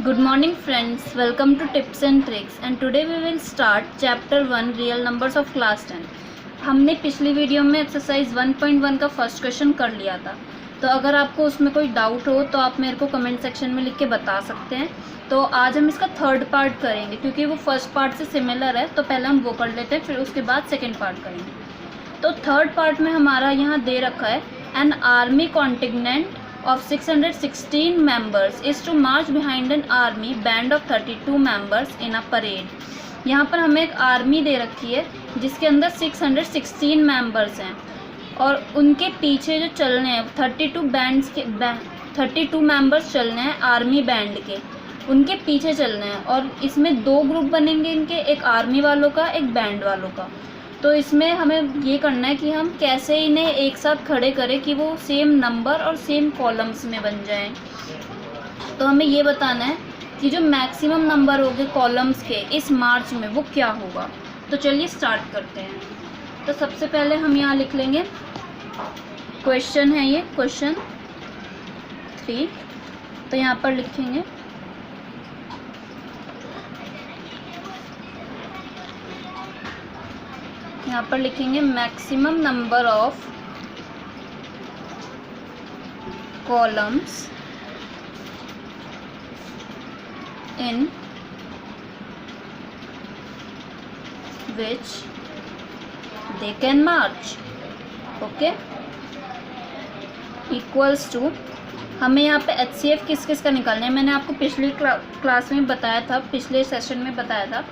Good morning friends, welcome to Tips and Tricks and today we will start chapter 1 real numbers of class 10। हमने पिछली video में exercise 1.1 का first question कर लिया था, तो अगर आपको उसमें कोई डाउट हो तो आप मेरे को कमेंट सेक्शन में लिख के बता सकते हैं। तो आज हम इसका थर्ड पार्ट करेंगे क्योंकि वो फर्स्ट पार्ट से सिमिलर है, तो पहले हम वो कर लेते हैं, फिर उसके बाद सेकेंड पार्ट करेंगे। तो थर्ड पार्ट में हमारा यहाँ दे रखा है an army contingent of 616 members is to march behind an army band of 32 members in a parade। यहाँ पर हमें एक आर्मी दे रखी है जिसके अंदर 616 मेंबर्स हैं और उनके पीछे जो चलने हैं 32 मेंबर्स चलने हैं आर्मी बैंड के, उनके पीछे चलने हैं। और इसमें दो ग्रुप बनेंगे इनके, एक आर्मी वालों का एक बैंड वालों का। तो इसमें हमें ये करना है कि हम कैसे इन्हें एक साथ खड़े करें कि वो सेम नंबर और सेम कॉलम्स में बन जाएं। तो हमें ये बताना है कि जो मैक्सिमम नंबर होंगे कॉलम्स के इस मार्च में वो क्या होगा। तो चलिए स्टार्ट करते हैं। तो सबसे पहले हम यहाँ लिख लेंगे, क्वेश्चन है ये क्वेश्चन 3। तो यहाँ पर लिखेंगे maximum number of columns in which they can march. Okay, equals to, हमें यहाँ पे HCF किस किस का निकालना है मैंने आपको पिछली क्लास में बताया था, पिछले सेशन में बताया था।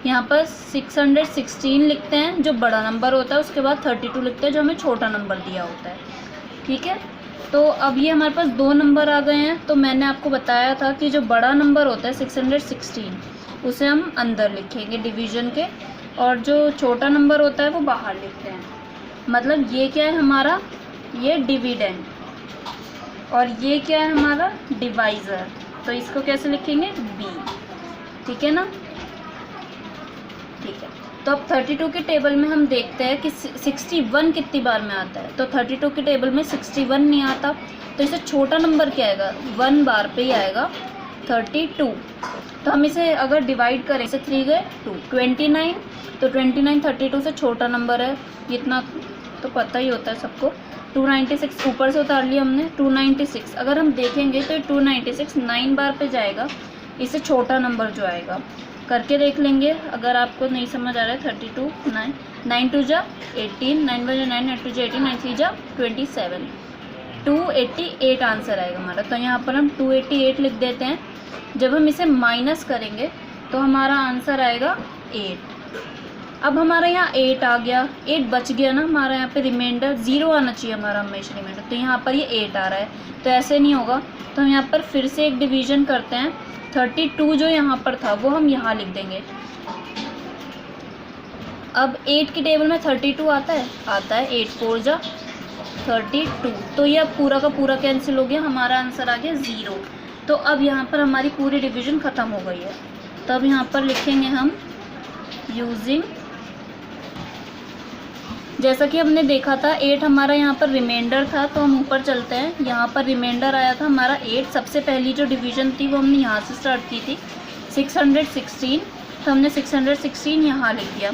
यहाँ पर 616 लिखते हैं जो बड़ा नंबर होता है, उसके बाद 32 लिखते हैं जो हमें छोटा नंबर दिया होता है। ठीक है, तो अब ये हमारे पास दो नंबर आ गए हैं। तो मैंने आपको बताया था कि जो बड़ा नंबर होता है 616 उसे हम अंदर लिखेंगे डिवीज़न के, और जो छोटा नंबर होता है वो बाहर लिखते हैं। मतलब ये क्या है हमारा, ये डिविडेंड, और ये क्या है हमारा डिवाइज़र। तो इसको कैसे लिखेंगे, B। ठीक है ना, ठीक है। तो अब 32 के टेबल में हम देखते हैं कि 61 कितनी बार में आता है। तो 32 के टेबल में 61 नहीं आता, तो इसे छोटा नंबर क्या आएगा, 1 बार पे ही आएगा 32। तो हम इसे अगर डिवाइड करें, इसे 3 गए 2, 29। तो 29 32 से छोटा नंबर है, इतना तो पता ही होता है सबको। 296 ऊपर से उतार लिया हमने, 296 अगर हम देखेंगे तो 296 9 बार पे जाएगा, इससे छोटा नंबर जो आएगा। करके देख लेंगे अगर आपको नहीं समझ आ रहा है। 32 9 2 जा 18, 9 1 9, 8 2 जा 18, 9 3 जा 27, 288 आंसर आएगा हमारा। तो यहाँ पर हम 288 लिख देते हैं। जब हम इसे माइनस करेंगे तो हमारा आंसर आएगा 8। अब हमारा यहाँ 8 आ गया, 8 बच गया ना हमारा, यहाँ पे रिमाइंडर 0 आना चाहिए हमारा हमेशा रिमाइंडर। तो यहाँ पर ये 8 आ रहा है, तो ऐसे नहीं होगा। तो हम यहाँ पर फिर से एक डिवीज़न करते हैं। 32 जो यहाँ पर था वो हम यहाँ लिख देंगे। अब 8 की टेबल में 32 आता है, 8 4 जा 32। तो ये अब पूरा का पूरा कैंसिल हो गया, हमारा आंसर आ गया 0। तो अब यहाँ पर हमारी पूरी डिवीज़न ख़त्म हो गई है। तो अब यहाँ पर लिखेंगे हम यूजिंग, जैसा कि हमने देखा था 8 हमारा यहाँ पर रिमाइंडर था। तो हम ऊपर चलते हैं, यहाँ पर रिमाइंडर आया था हमारा 8। सबसे पहली जो डिवीज़न थी वो हमने यहाँ से स्टार्ट की थी 616, तो हमने 616 यहाँ लिख दिया।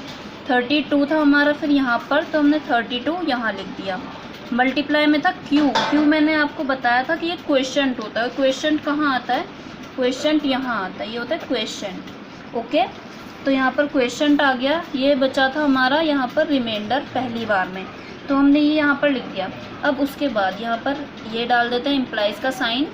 32 था हमारा फिर यहाँ पर, तो हमने 32 यहाँ लिख दिया। मल्टीप्लाई में था Q मैंने आपको बताया था कि ये क्वेश्चन होता है। क्वेश्चन कहाँ आता है, क्वेश्चन यहाँ आता है, ये होता है क्वेश्चन। ओके, तो यहाँ पर क्वेश्चन आ गया। ये बचा था हमारा यहाँ पर रिमाइंडर पहली बार में, तो हमने ये यहाँ पर लिख दिया। अब उसके बाद यहाँ पर ये डाल देते हैं इम्प्लाइज का साइन।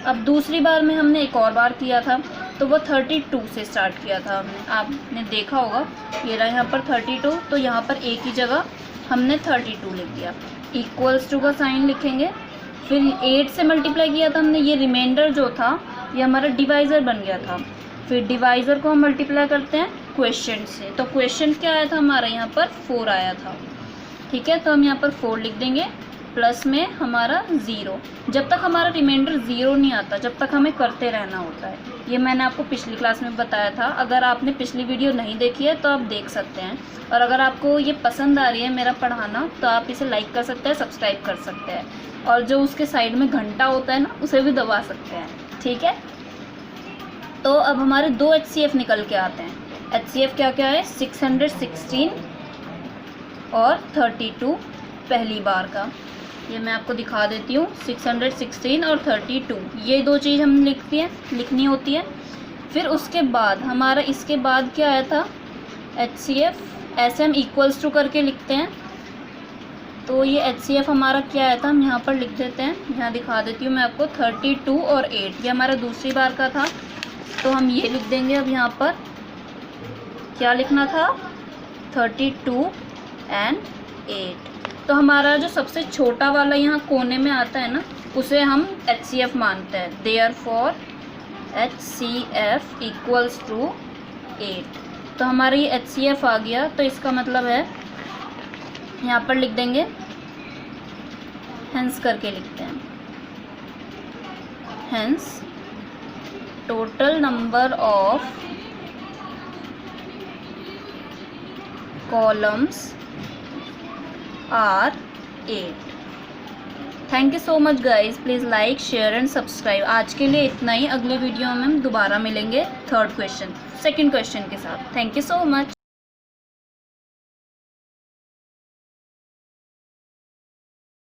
अब दूसरी बार में हमने एक और बार किया था, तो वो 32 से स्टार्ट किया था हमने, आपने देखा होगा। ये रहा यहाँ पर 32, तो यहाँ पर एक ही जगह हमने 32 लिख दिया। इक्वल्स टू का साइन लिखेंगे, फिर 8 से मल्टीप्लाई किया था हमने। ये रिमाइंडर जो था ये हमारा डिवाइज़र बन गया था। फिर डिवाइज़र को हम मल्टीप्लाई करते हैं क्वेश्चन से। तो क्वेश्चन क्या आया था हमारा, यहाँ पर 4 आया था। ठीक है, तो हम यहाँ पर 4 लिख देंगे, प्लस में हमारा 0। जब तक हमारा रिमाइंडर 0 नहीं आता जब तक हमें करते रहना होता है। ये मैंने आपको पिछली क्लास में बताया था। अगर आपने पिछली वीडियो नहीं देखी है तो आप देख सकते हैं। और अगर आपको ये पसंद आ रही है मेरा पढ़ाना तो आप इसे लाइक कर सकते हैं, सब्सक्राइब कर सकते हैं, और जो उसके साइड में घंटा होता है ना उसे भी दबा सकते हैं। ठीक है, तो अब हमारे 2 HCF निकल के आते हैं। HCF क्या क्या है, 616 और 32 पहली बार का। ये मैं आपको दिखा देती हूँ, 616 और 32, ये 2 चीज़ हम लिखनी होती है। फिर उसके बाद हमारा इसके बाद क्या आया था, HCF ऐसे हम इक्वल्स टू करके लिखते हैं। तो ये HCF हमारा क्या आया था, हम यहाँ पर लिख देते हैं, यहाँ दिखा देती हूँ मैं आपको, 32 और 8, ये हमारा दूसरी बार का था। तो हम ये लिख देंगे। अब यहाँ पर क्या लिखना था, 32 एंड 8। तो हमारा जो सबसे छोटा वाला यहाँ कोने में आता है ना, उसे हम HCF मानते हैं। Therefore HCF equals to 8। तो हमारा ये HCF आ गया। तो इसका मतलब है, यहाँ पर लिख देंगे, हेंस करके लिखते हैं, hence total number of columns are 8। Thank you so much guys, please like, share and subscribe. आज के लिए इतना ही, अगले वीडियो में हम दोबारा मिलेंगे सेकंड क्वेश्चन के साथ। Thank you so much.